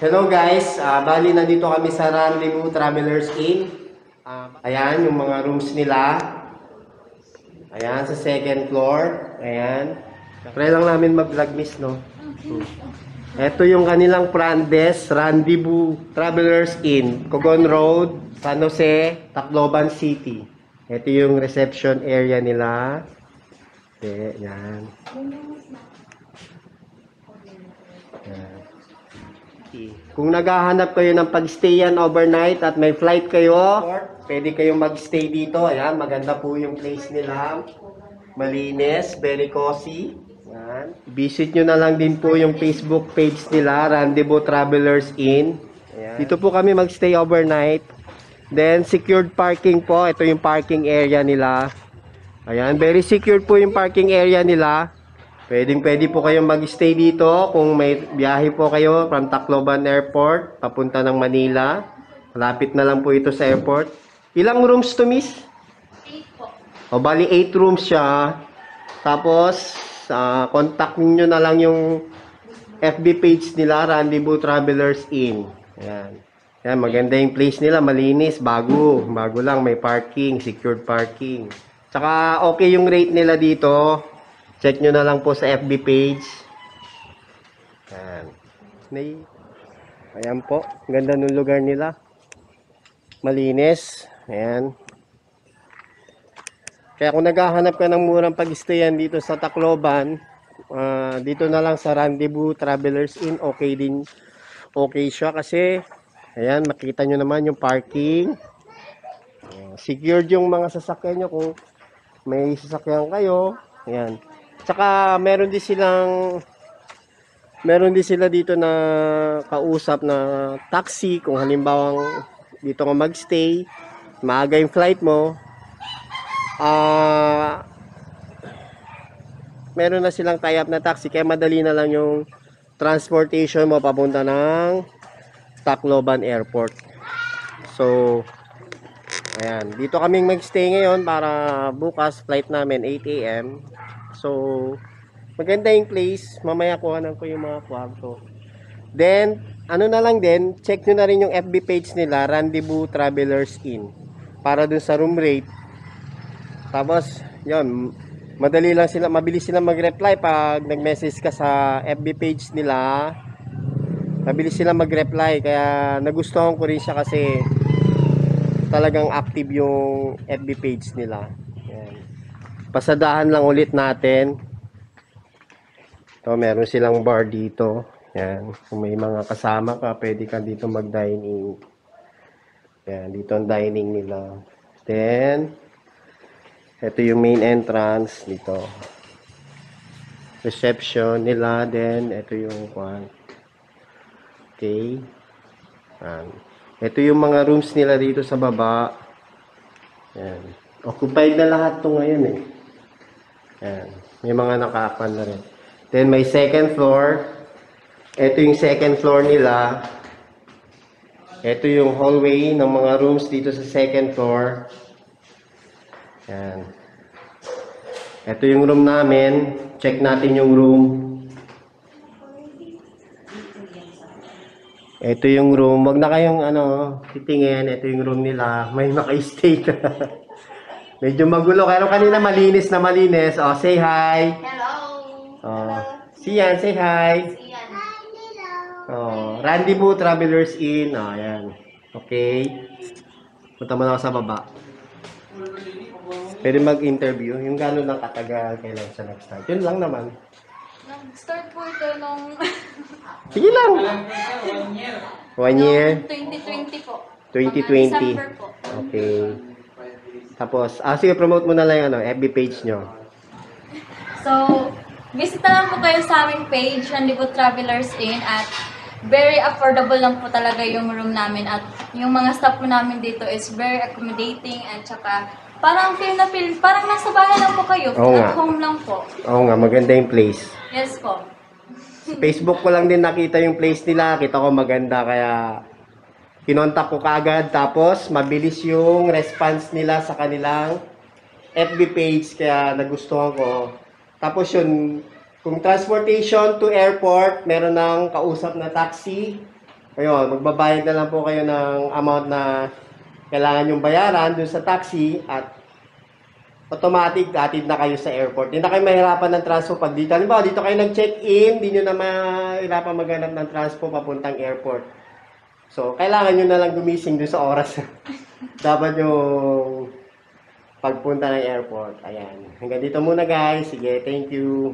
Hello guys, bali nandito kami sa Rendezvous Travelers Inn. Ayan, yung mga rooms nila. Ayan, sa second floor. Ayan. Try lang namin mag-vlog miss, no? Ito yung kanilang front desk, Rendezvous Travelers Inn, Cogon Road, San Jose, Tacloban City. Ito yung reception area nila. Okay, yan. Yan. Kung naghahanap kayo ng pag-stayan overnight at may flight kayo, pwede kayong mag-stay dito. Ayan, maganda po yung place nila. Malinis, very cozy. Ayan. Visit nyo na lang din po yung Facebook page nila, Rendezvous Travelers Inn. Ayan. Dito po kami mag-stay overnight. Then, secured parking po. Ito yung parking area nila. Ayan, very secured po yung parking area nila. Pwede po kayong mag-stay dito kung may biyahe po kayo from Tacloban Airport papunta ng Manila. Malapit na lang po ito sa airport. Ilang rooms to, miss? 8 po. O, bali 8 rooms siya. Tapos, contact niyo na lang yung FB page nila, Rendezvous Travelers Inn. Ayan. Ayan, maganda yung place nila, malinis, bago. Bago lang, may parking, secured parking. Tsaka, okay yung rate nila dito. Check nyo na lang po sa FB page. Ayan. Ayan po. Ganda ng lugar nila. Malinis. Ayan. Kaya kung naghahanap ka ng murang pag-stayan dito sa Tacloban, dito na lang sa Rendezvous Travelers Inn. Okay din. Okay siya kasi, ayan, makita nyo naman yung parking. Secured yung mga sasakyan nyo kung may sasakyan kayo. Ayan. Tsaka meron din sila dito na kausap na taxi kung halimbawa dito ka magstay, maaga yung flight mo. Meron na silang tie-up na taxi kaya madali na lang yung transportation mo papunta ng Tacloban Airport. So, ayan, dito kaming magstay ngayon para bukas flight namin 8 AM. So, maganda yung place. Mamaya kuhanan ko yung mga kwarto. Then, ano na lang din, check nyo na rin yung FB page nila, Rendezvous Travelers Inn. Para dun sa room rate. Tapos, yun, mabilis sila mag-reply pag nag-message ka sa FB page nila. Mabilis sila mag-reply. Kaya, nagustuhan ko rin siya kasi talagang active yung FB page nila. Pasadahan lang ulit natin. Ito, meron silang bar dito. Yan. Kung may mga kasama ka, pwede ka dito mag-dining. Yan, dito ang dining nila. Then, ito yung main entrance dito. Reception nila. Then, ito yung kwan. Okay. Yan. Ito yung mga rooms nila dito sa baba. Yan. Occupied na lahat to ngayon eh. Ayan. May mga nakakan na rin. Then may second floor. Ito yung second floor nila. Ito yung hallway ng mga rooms dito sa second floor. Ayan. Ito yung room namin. Check natin yung room. Ito yung room. Wag na kayong titingin. Ito yung room nila. May naka-stay na. Medyo magulo. Pero kanina malinis na malinis. Oh, say hi. Hello. Oh, Sian, say hi. Sian. Oh, Rendezvous Travelers Inn. Oh, ayan. Okay. Punta mo na ako sa baba. Pwede mag-interview. Yung gano'n lang katagal. Kailan siya nag-start. Yun lang naman. Nag-start po ito nung Sige lang. 1 year. 2020 po. 2020. December po. Okay. Tapos, sige, promote mo na lang yung FB page nyo. So, visit na lang po kayo sa aming page, Rendezvous Travelers Inn, at very affordable lang po talaga yung room namin at yung mga staff po namin dito is very accommodating at saka parang feel, parang nasa bahay lang po kayo, Oo at nga. home lang po. Oo nga, maganda yung place. Yes po. Facebook ko lang din nakita yung place nila. Kita ko maganda kaya kinontak ko kaagad. Tapos mabilis yung response nila sa kanilang FB page kaya nagustuhan ko. Tapos yun, kung transportation to airport, meron ng kausap na taxi. Ayun, magbabayad na lang po kayo ng amount na kailangan yung bayaran dun sa taxi at automatic atid na kayo sa airport. Hindi na kayo mahirapan ng transpo pag dito. Halimbawa, dito kayo nag-check-in, hindi nyo na mahirapan maghanap ng transpo papuntang airport. So, kailangan nyo na lang gumising dun sa oras. Dapat yung pagpunta ng airport. Ayan. Hanggang dito muna guys. Sige, thank you.